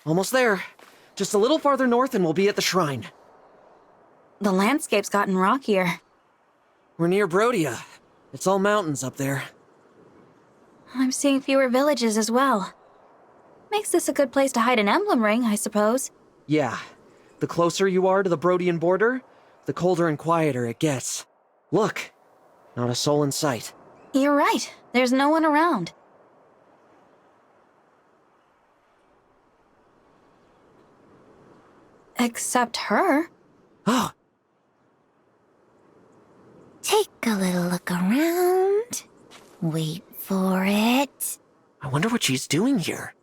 Almost there. Just a little farther north and we'll be at the shrine. The landscape's gotten rockier. We're near Brodia. It's all mountains up there. I'm seeing fewer villages as well. Makes this a good place to hide an emblem ring, I suppose. Yeah. The closer you are to the Brodian border, the colder and quieter it gets. Look. Not a soul in sight. You're right. There's no one around. Except her. Oh. Take a little look around. Wait for it. I wonder what she's doing here.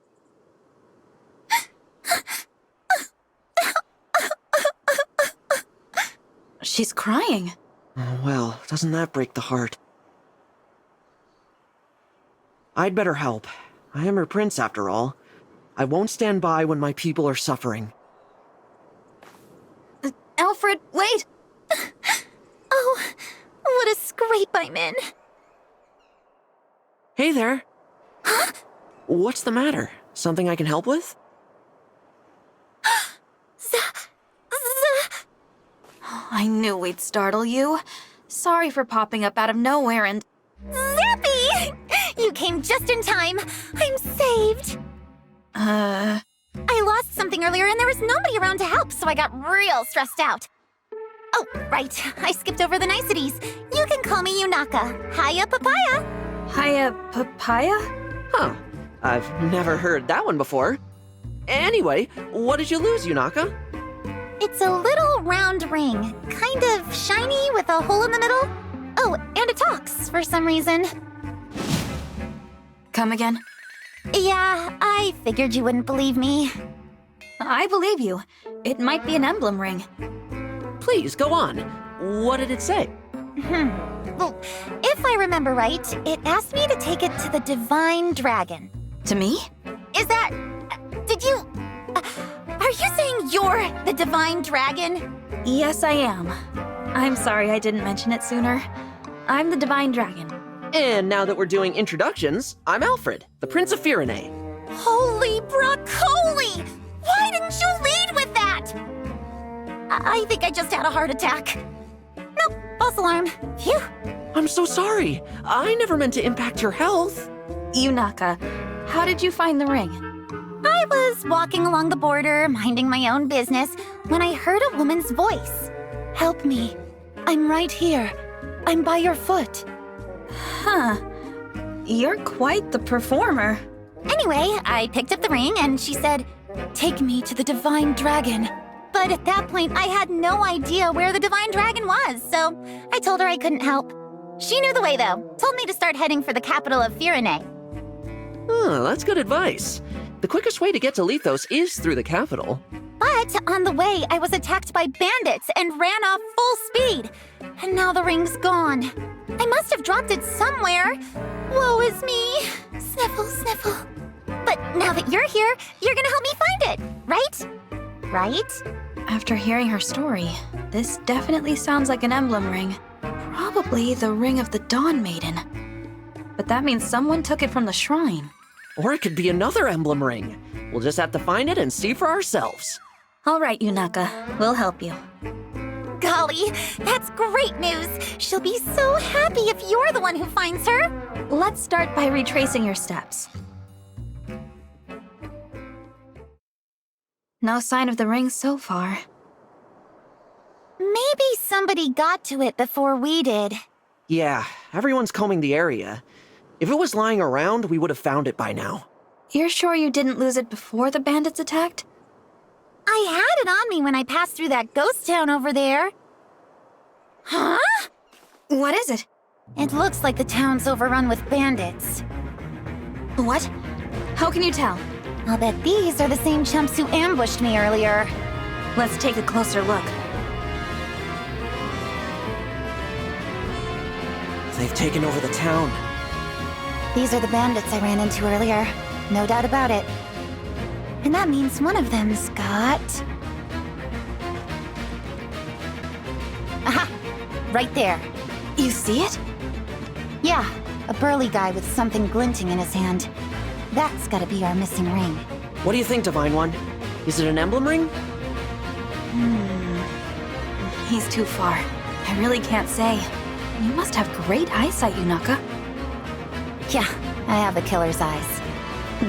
She's crying. Oh, well, doesn't that break the heart? I'd better help. I am her prince, after all. I won't stand by when my people are suffering. Alfred, wait! Oh, what a scrape I'm in. Hey there. Huh? What's the matter? Something I can help with? I knew we'd startle you. Sorry for popping up out of nowhere and... Zappy! You came just in time. I'm saved. I lost something earlier and there was nobody around to help, so I got real stressed out. Oh, right. I skipped over the niceties. You can call me Yunaka. Hiya, papaya. Hiya, papaya? Huh. I've never heard that one before. Anyway, what did you lose, Yunaka? It's a little round ring. Kind of shiny with a hole in the middle. Oh, and it talks for some reason. Come again? Yeah, I figured you wouldn't believe me. I believe you. It might be an emblem ring. Please, go on. What did it say? Well, if I remember right, it asked me to take it to the Divine Dragon. To me? Is that... did you... are you saying you're the Divine Dragon? Yes, I am. I'm sorry I didn't mention it sooner. I'm the Divine Dragon. And now that we're doing introductions, I'm Alfred, the Prince of Firene. Holy broccoli! Why didn't you lead with that? I think I just had a heart attack. Nope, false alarm. Phew. I'm so sorry. I never meant to impact your health. Yunaka, how did you find the ring? I was walking along the border, minding my own business, when I heard a woman's voice. Help me. I'm right here. I'm by your foot. Huh. You're quite the performer. Anyway, I picked up the ring and she said, take me to the Divine Dragon. But at that point, I had no idea where the Divine Dragon was, so I told her I couldn't help. She knew the way, though. Told me to start heading for the capital of Firene. Oh, that's good advice. The quickest way to get to Lithos is through the capital. But on the way, I was attacked by bandits and ran off full speed. And now the ring's gone. I must have dropped it somewhere. Woe is me. Sniffle, sniffle. But now that you're here, you're gonna help me find it, right? Right? After hearing her story, this definitely sounds like an emblem ring. Probably the Ring of the Dawn Maiden. But that means someone took it from the shrine. Or it could be another emblem ring. We'll just have to find it and see for ourselves. All right, Yunaka. We'll help you. Golly, that's great news. She'll be so happy if you're the one who finds her. Let's start by retracing your steps. No sign of the ring so far. Maybe somebody got to it before we did. Yeah, everyone's combing the area. If it was lying around, we would have found it by now. You're sure you didn't lose it before the bandits attacked? I had it on me when I passed through that ghost town over there. Huh? What is it? It looks like the town's overrun with bandits. What? How can you tell? I'll bet these are the same chumps who ambushed me earlier. Let's take a closer look. They've taken over the town. These are the bandits I ran into earlier. No doubt about it. And that means one of them's got... Aha! Right there. You see it? Yeah, a burly guy with something glinting in his hand. That's gotta be our missing ring. What do you think, Divine One? Is it an emblem ring? He's too far. I really can't say. You must have great eyesight, Yunaka. Yeah, I have a killer's eyes.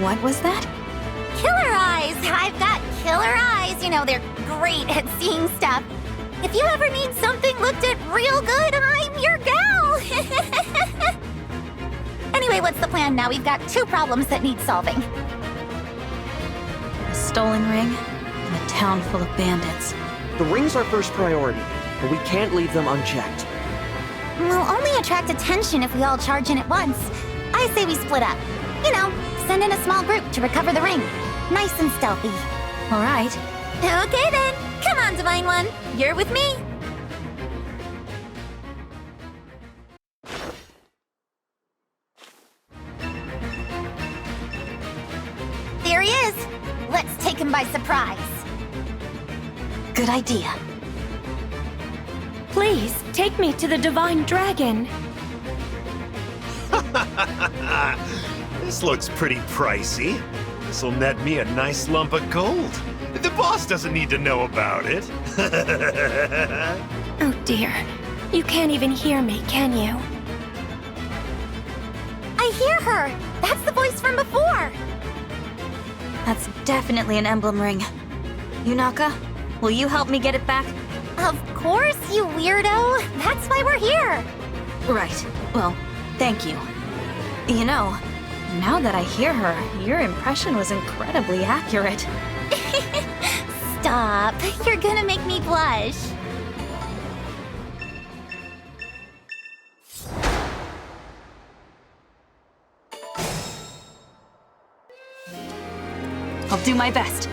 What was that? Killer eyes! I've got killer eyes! You know, they're great at seeing stuff. If you ever need something looked at real good, I'm your gal! Anyway, what's the plan now? We've got 2 problems that need solving. A stolen ring and a town full of bandits. The ring's our first priority, but we can't leave them unchecked. We'll only attract attention if we all charge in at once. I say we split up. You know, send in a small group to recover the ring. Nice and stealthy. All right. Okay then. Come on, Divine One. You're with me. There he is. Let's take him by surprise. Good idea. Please, take me to the Divine Dragon. This looks pretty pricey. This'll net me a nice lump of gold. The boss doesn't need to know about it. Oh dear. You can't even hear me, can you? I hear her. That's the voice from before. That's definitely an emblem ring. Yunaka, will you help me get it back? Of course, you weirdo. That's why we're here. Right. Well, thank you. You know, now that I hear her, your impression was incredibly accurate. Stop. You're gonna make me blush. I'll do my best.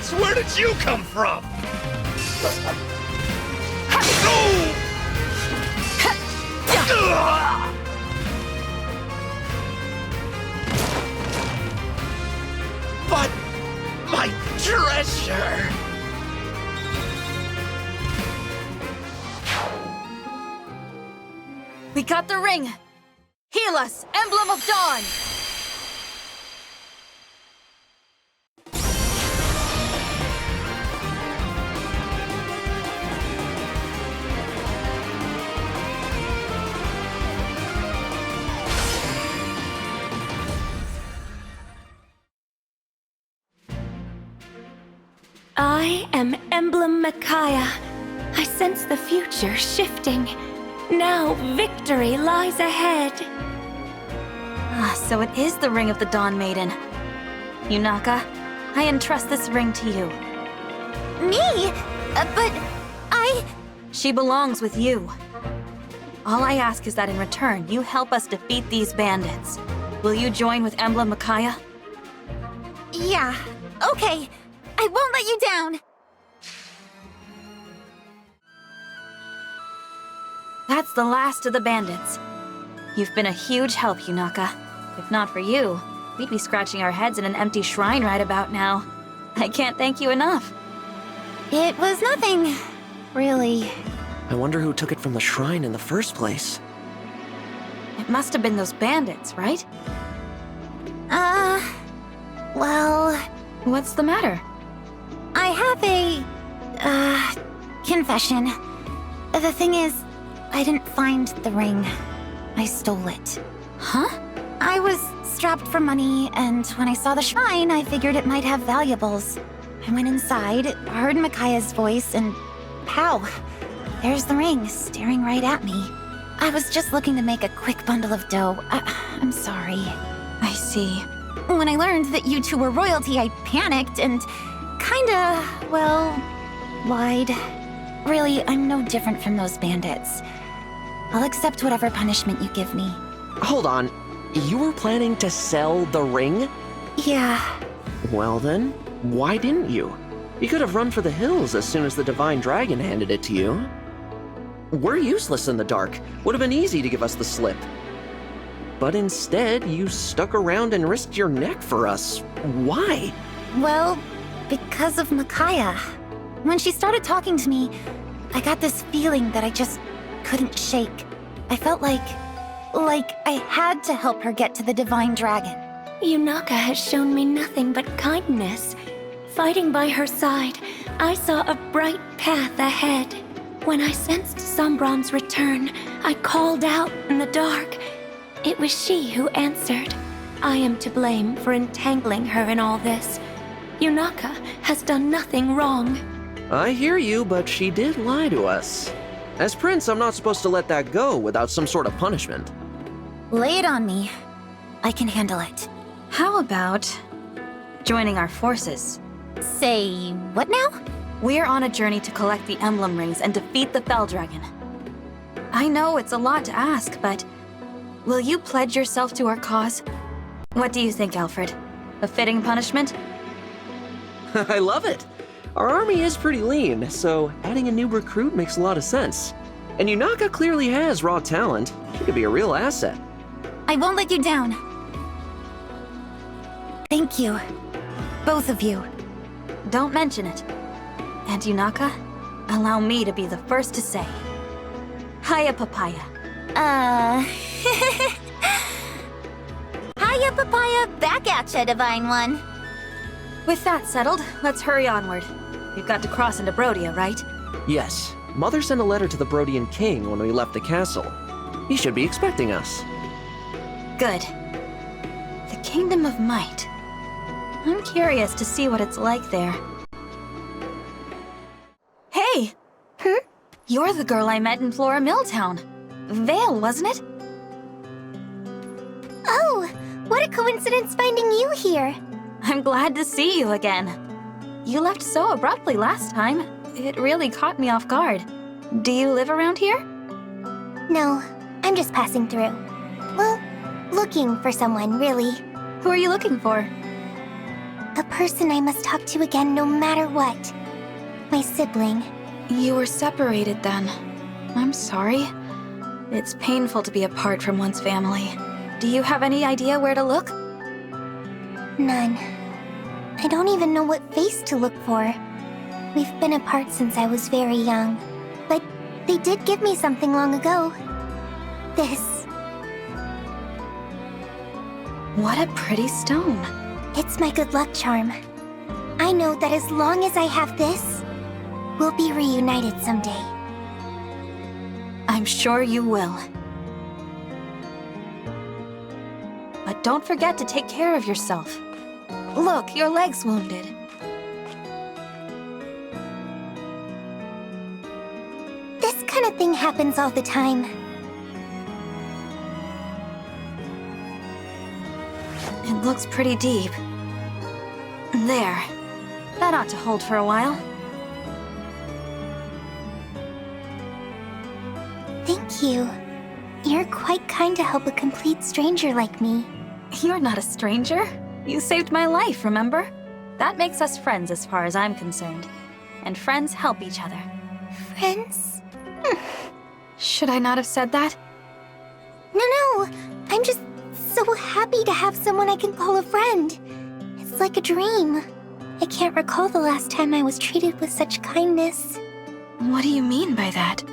So where did you come from? But my treasure! We got the ring! Heal us, Emblem of Dawn! I am Emblem Micaiah. I sense the future shifting. Now victory lies ahead. Ah, so it is the ring of the Dawn Maiden. Yunaka, I entrust this ring to you. Me? But I... She belongs with you. All I ask is that in return, you help us defeat these bandits. Will you join with Emblem Micaiah? Yeah. Okay. I won't let you down. That's the last of the bandits. You've been a huge help, Yunaka. If not for you, we'd be scratching our heads in an empty shrine right about now. I can't thank you enough. It was nothing, really. I wonder who took it from the shrine in the first place. It must have been those bandits, right? Well... What's the matter? I have a... confession. The thing is, I didn't find the ring. I stole it. Huh? I was strapped for money, and when I saw the shrine, I figured it might have valuables. I went inside, heard Micaiah's voice, and pow! There's the ring, staring right at me. I was just looking to make a quick bundle of dough. I'm sorry. I see. When I learned that you two were royalty, I panicked and kinda, well, lied. Really, I'm no different from those bandits. I'll accept whatever punishment you give me. Hold on. You were planning to sell the ring? Yeah. Well then, why didn't you? You could have run for the hills as soon as the Divine Dragon handed it to you. We're useless in the dark. Would have been easy to give us the slip. But instead, you stuck around and risked your neck for us. Why? Well, because of Micaiah. When she started talking to me, I got this feeling that I just couldn't shake. I felt like I had to help her get to the Divine Dragon. Yunaka has shown me nothing but kindness. Fighting by her side, I saw a bright path ahead. When I sensed Sombron's return, I called out in the dark. It was she who answered. I am to blame for entangling her in all this. Yunaka has done nothing wrong. I hear you, but she did lie to us. As Prince, I'm not supposed to let that go without some sort of punishment. Lay it on me. I can handle it. How about joining our forces? Say what now? We're on a journey to collect the emblem rings and defeat the Fell Dragon. I know it's a lot to ask, but will you pledge yourself to our cause? What do you think, Alfred? A fitting punishment? I love it. Our army is pretty lean, so adding a new recruit makes a lot of sense. And Yunaka clearly has raw talent. She could be a real asset. I won't let you down. Thank you. Both of you. Don't mention it. And Yunaka, allow me to be the first to say. Hiya, Papaya. Hiya, Papaya, back at ya, Divine One. With that settled, let's hurry onward. We've got to cross into Brodia, right? Yes, Mother sent a letter to the Brodian King when we left the castle. He should be expecting us. Good. The Kingdom of Might. I'm curious to see what it's like there. Hey! You're the girl I met in Flora Milltown. Vale, wasn't it? Oh, what a coincidence finding you here. I'm glad to see you again. You left so abruptly last time. It really caught me off guard. Do you live around here? No, I'm just passing through. Well, looking for someone, really. Who are you looking for? A person I must talk to again no matter what. My sibling. You were separated then. I'm sorry. It's painful to be apart from one's family. Do you have any idea where to look? None. I don't even know what face to look for. We've been apart since I was very young. But they did give me something long ago. This. What a pretty stone. It's my good luck charm. I know that as long as I have this, we'll be reunited someday. I'm sure you will. But don't forget to take care of yourself. Look, your leg's wounded. This kind of thing happens all the time. It looks pretty deep. There. That ought to hold for a while. Thank you. You're quite kind to help a complete stranger like me. You're not a stranger. You saved my life, remember? That makes us friends as far as I'm concerned. And friends help each other. Friends? Should I not have said that? No. I'm just so happy to have someone I can call a friend. It's like a dream. I can't recall the last time I was treated with such kindness. What do you mean by that?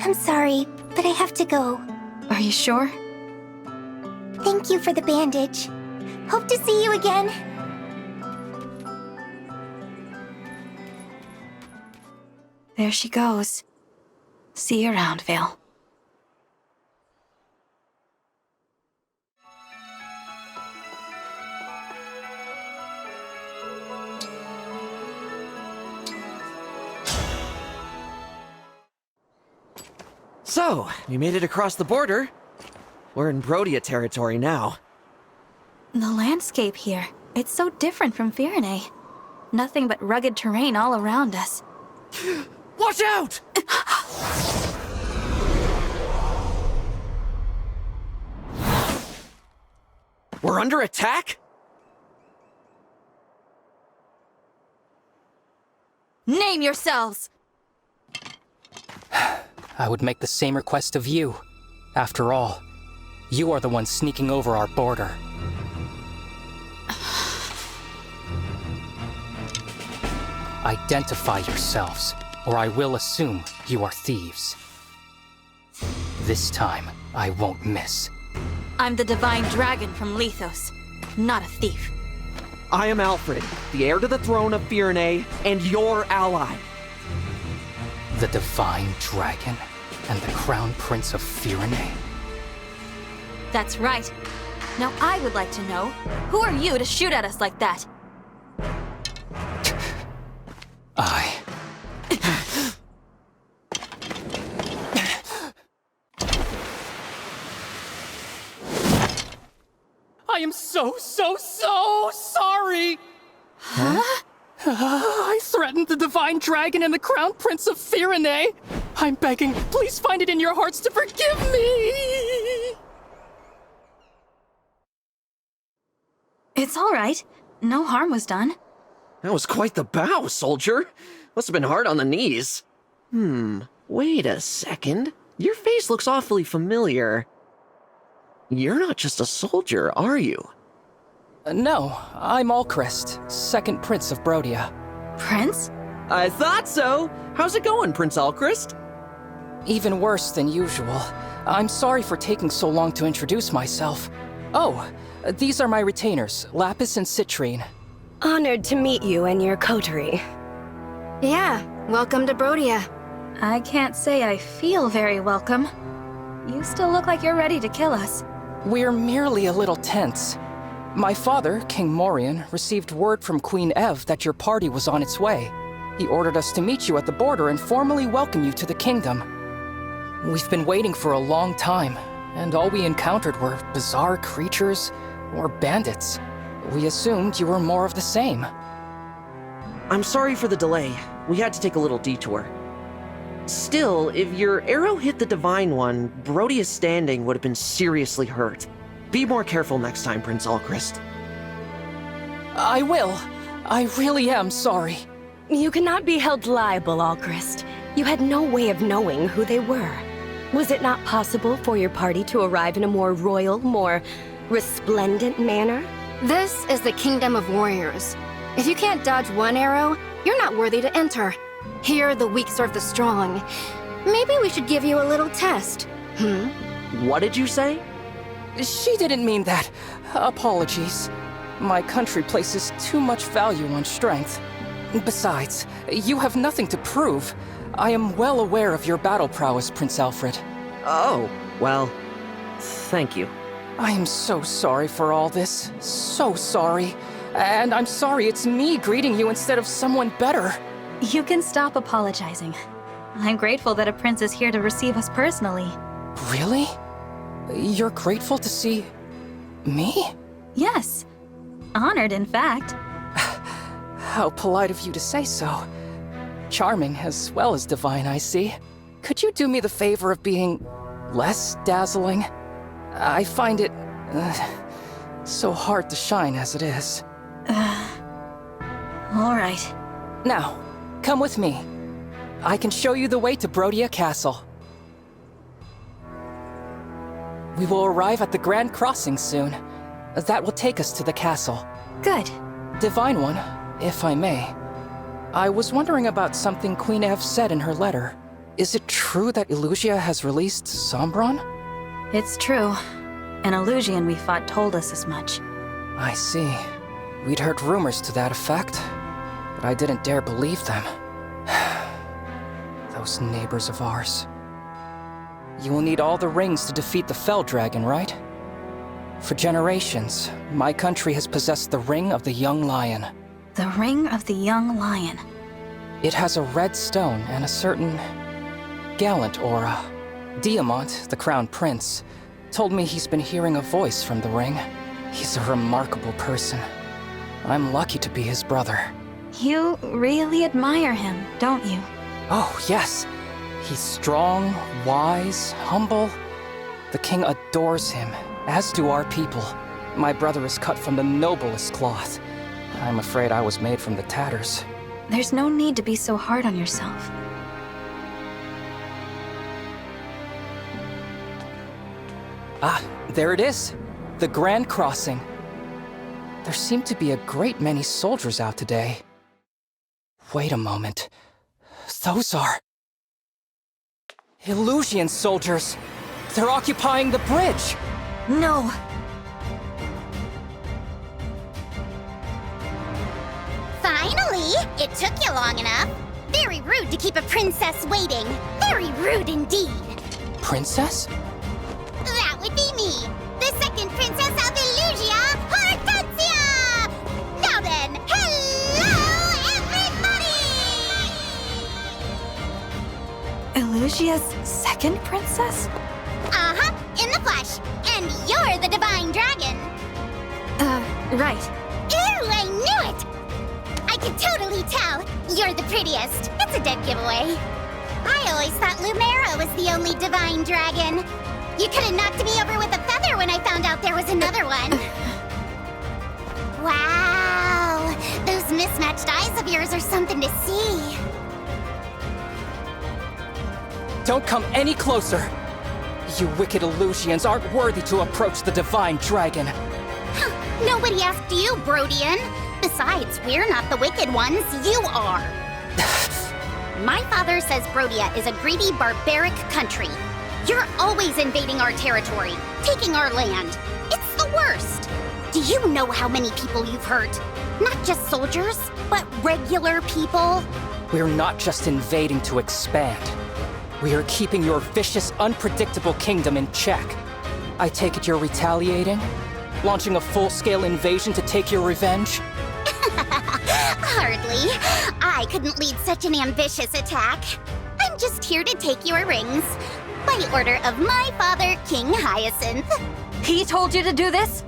I'm sorry, but I have to go. Are you sure? Thank you for the bandage. Hope to see you again. There she goes. See you around, Vale. So, we made it across the border. We're in Brodia territory now. The landscape here, it's so different from Firene. Nothing but rugged terrain all around us. Watch out! We're under attack? Name yourselves! I would make the same request of you. After all, you are the one sneaking over our border. Identify yourselves. or I will assume you are thieves. This time, I won't miss. I'm the Divine Dragon from Lethos, not a thief. I am Alfred, the heir to the throne of Firene, and your ally. The Divine Dragon and the Crown Prince of Firene? That's right. Now I would like to know, who are you to shoot at us like that? I am so sorry! Huh? I threatened the Divine Dragon and the Crown Prince of Firene. I'm begging, please find it in your hearts to forgive me! It's all right. No harm was done. That was quite the bow, soldier. Must have been hard on the knees. Wait a second. Your face looks awfully familiar. You're not just a soldier, are you? No, I'm Alcrest, second Prince of Brodia. Prince? I thought so. How's it going, Prince Alcrest? Even worse than usual. I'm sorry for taking so long to introduce myself. Oh, these are my retainers, Lapis and Citrine. Honored to meet you and your coterie. Yeah, welcome to Brodia. I can't say I feel very welcome. You still look like you're ready to kill us. We're merely a little tense. My father, King Morion, received word from Queen Ev that your party was on its way. He ordered us to meet you at the border and formally welcome you to the kingdom. We've been waiting for a long time, and all we encountered were bizarre creatures or bandits. We assumed you were more of the same. I'm sorry for the delay. We had to take a little detour. Still, if your arrow hit the Divine One, Brodia's standing would have been seriously hurt. Be more careful next time, Prince Alcrest. I will. I really am sorry. You cannot be held liable, Alcrest. You had no way of knowing who they were. Was it not possible for your party to arrive in a more royal, more resplendent manner? This is the Kingdom of Warriors. If you can't dodge one arrow, you're not worthy to enter. Here, the weak serve the strong. Maybe we should give you a little test. What did you say? She didn't mean that. Apologies. My country places too much value on strength. Besides, you have nothing to prove. I am well aware of your battle prowess, Prince Alfred. Oh, well, thank you. I am so sorry for all this. So sorry. And I'm sorry it's me greeting you instead of someone better. You can stop apologizing. I'm grateful that a prince is here to receive us personally. Really? You're grateful to see me? Yes. Honored, in fact. How polite of you to say so. Charming as well as divine, I see. Could you do me the favor of being less dazzling? I find it so hard to shine as it is. All right. Now, come with me. I can show you the way to Brodia Castle. We will arrive at the Grand Crossing soon. That will take us to the castle. Good. Divine One, if I may. I was wondering about something Queen Ev said in her letter. Is it true that Illusia has released Sombron? It's true. An Illusian we fought told us as much. I see. We'd heard rumors to that effect, but I didn't dare believe them. Those neighbors of ours. You will need all the rings to defeat the Fell Dragon, right? For generations, my country has possessed the Ring of the Young Lion. The Ring of the Young Lion. It has a red stone and a certain gallant aura. Diamant, the Crown Prince, told me he's been hearing a voice from the ring. He's a remarkable person. I'm lucky to be his brother. You really admire him, don't you? Oh, yes. He's strong, wise, humble. The king adores him, as do our people. My brother is cut from the noblest cloth. I'm afraid I was made from the tatters. There's no need to be so hard on yourself. Ah, there it is. The Grand Crossing. There seem to be a great many soldiers out today. Wait a moment. Those are... Illusion soldiers! They're occupying the bridge! No. Finally! It took you long enough. Very rude to keep a princess waiting. Very rude indeed. Princess? That would be me, the second princess of Illusia, Hortensia! Now then, hello, everybody! Illusia's second princess? Uh-huh, in the flesh. And you're the divine dragon. Right. Ew, I knew it! I could totally tell. You're the prettiest. It's a dead giveaway. I always thought Lumera was the only divine dragon. You could have knocked me over with a feather when I found out there was another one. Wow, those mismatched eyes of yours are something to see. Don't come any closer! You wicked Illusians aren't worthy to approach the divine dragon. Nobody asked you, Brodian. Besides, we're not the wicked ones, you are. My father says Brodia is a greedy, barbaric country. You're always invading our territory, taking our land. It's the worst. Do you know how many people you've hurt? Not just soldiers, but regular people. We're not just invading to expand. We are keeping your vicious, unpredictable kingdom in check. I take it you're retaliating? Launching a full-scale invasion to take your revenge? Hardly. I couldn't lead such an ambitious attack. I'm just here to take your rings. By order of my father, King Hyacinth. He told you to do this?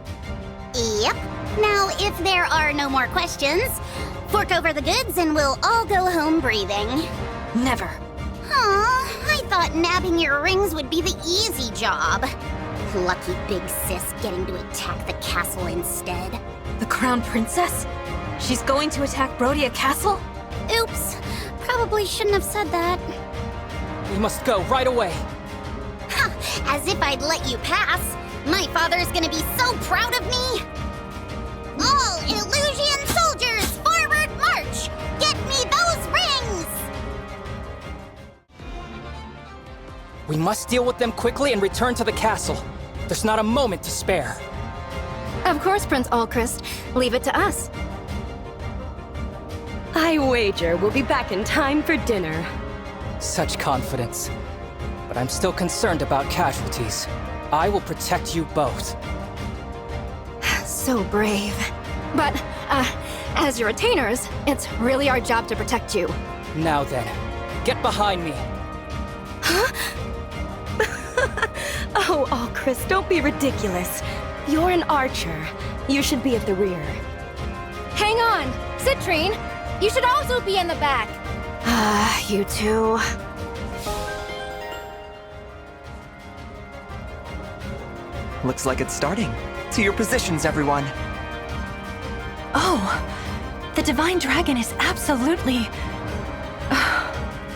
Yep. Now, if there are no more questions, fork over the goods and we'll all go home breathing. Never. Aw, I thought nabbing your rings would be the easy job. Lucky big sis getting to attack the castle instead. The crown princess? She's going to attack Brodia Castle? Oops. Probably shouldn't have said that. We must go right away. Ha! As if I'd let you pass. My father's gonna be so proud of me. All Illusion soldiers, forward march! Get me those rings! We must deal with them quickly and return to the castle. There's not a moment to spare. Of course, Prince Alchrist. Leave it to us. I wager we'll be back in time for dinner. Such confidence. But I'm still concerned about casualties. I will protect you both. So brave. But, as your retainers, it's really our job to protect you. Now then, get behind me. Oh, Alchrist, don't be ridiculous. You're an archer. You should be at the rear. Hang on! Citrine! You should also be in the back! You two... Looks like it's starting. To your positions, everyone. Oh, the Divine Dragon is absolutely...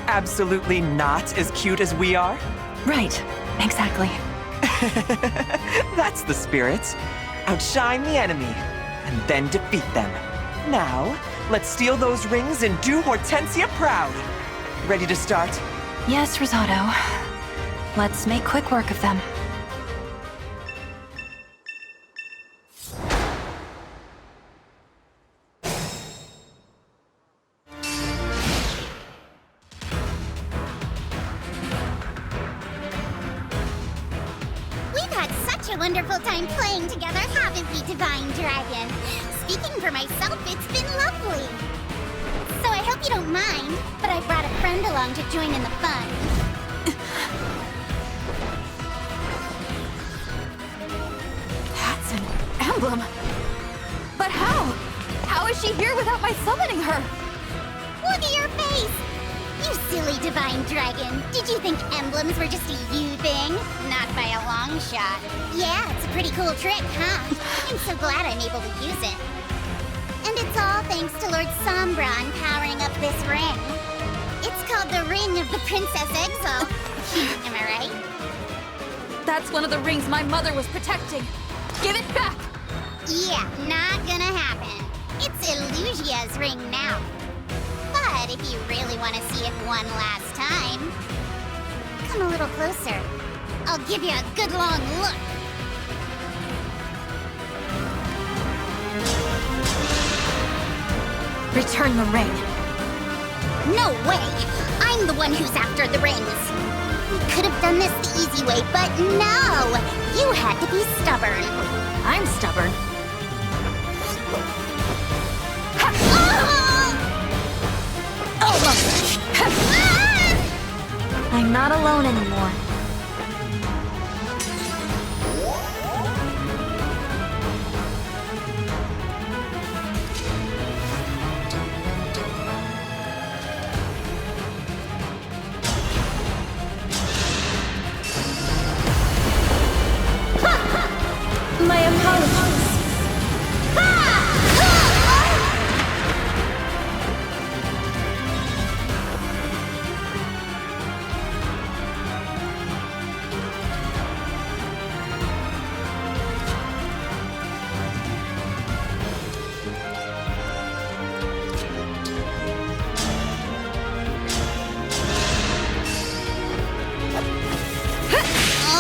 Absolutely not as cute as we are? Right, exactly. That's the spirit. Outshine the enemy, and then defeat them. Now, let's steal those rings and do Hortensia proud. Ready to start? Yes, Rosato. Let's make quick work of them. Wonderful time playing together, haven't we, Divine Dragon? Speaking for myself, it's been lovely. So I hope you don't mind, but I brought a friend along to join in the fun. That's an emblem. But how? How is she here without my summoning her? Look at your face! You silly Divine Dragon. Did you think emblems were just a you thing? Not by a long shot. Yeah, it's a pretty cool trick, huh? I'm so glad I'm able to use it. And it's all thanks to Lord Sombron powering up this ring. It's called the Ring of the Princess Exile. Am I right? That's one of the rings my mother was protecting. Give it back! Yeah, not gonna happen. It's Illusia's ring now. But if you really want to see it one last time. Come a little closer. I'll give you a good long look. Return the ring. No way! I'm the one who's after the rings. We could have done this the easy way, but no! You had to be stubborn. I'm stubborn. Almost! I'm not alone anymore. My apologies.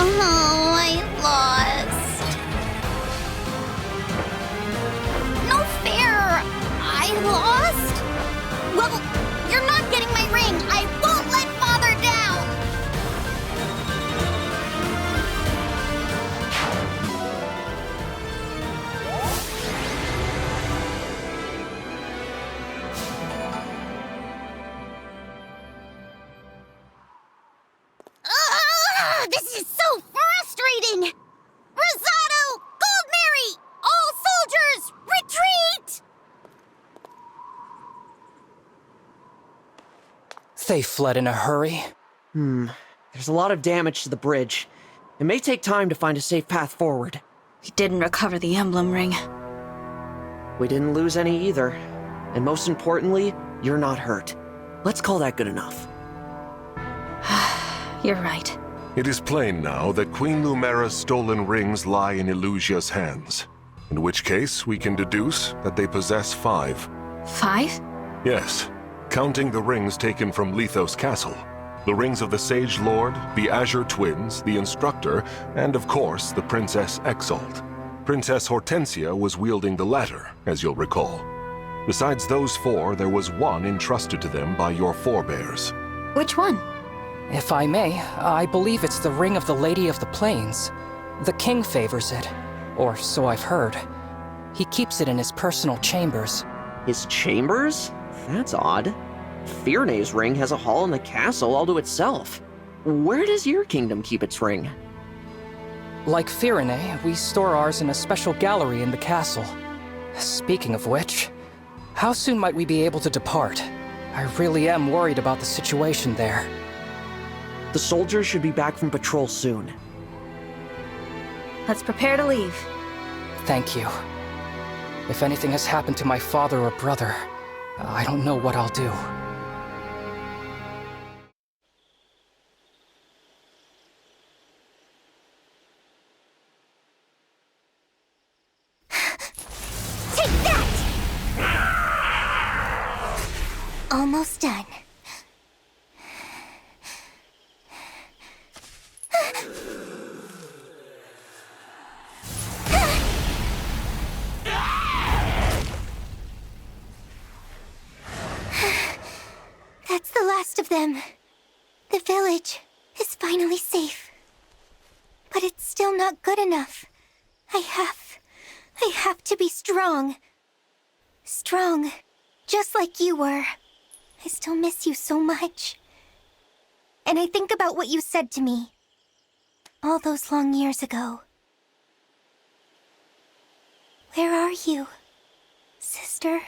Oh, I lost. No fair! I lost? Well, you're not getting my ring. I won't let Father down. This is so frustrating! Rosado! Goldberry! All soldiers, retreat! They fled in a hurry. There's a lot of damage to the bridge. It may take time to find a safe path forward. We didn't recover the emblem ring. We didn't lose any either. And most importantly, you're not hurt. Let's call that good enough. You're right. It is plain now that Queen Lumera's stolen rings lie in Illusia's hands. In which case, we can deduce that they possess 5. 5? Yes, counting the rings taken from Lethos Castle. The rings of the Sage Lord, the Azure Twins, the Instructor, and of course, the Princess Exalt. Princess Hortensia was wielding the latter, as you'll recall. Besides those 4, there was one entrusted to them by your forebears. Which one? If I may, I believe it's the Ring of the Lady of the Plains. The king favors it, or so I've heard. He keeps it in his personal chambers. His chambers? That's odd. Firne's ring has a hall in the castle all to itself. Where does your kingdom keep its ring? Like Firene, we store ours in a special gallery in the castle. Speaking of which, how soon might we be able to depart? I really am worried about the situation there. The soldiers should be back from patrol soon. Let's prepare to leave. Thank you. If anything has happened to my father or brother, I don't know what I'll do. Take that! Almost done. That's the last of them. The village is finally safe. But it's still not good enough. I have to be strong. Strong, just like you were. I still miss you so much. And I think about what you said to me all those long years ago. Where are you, sister?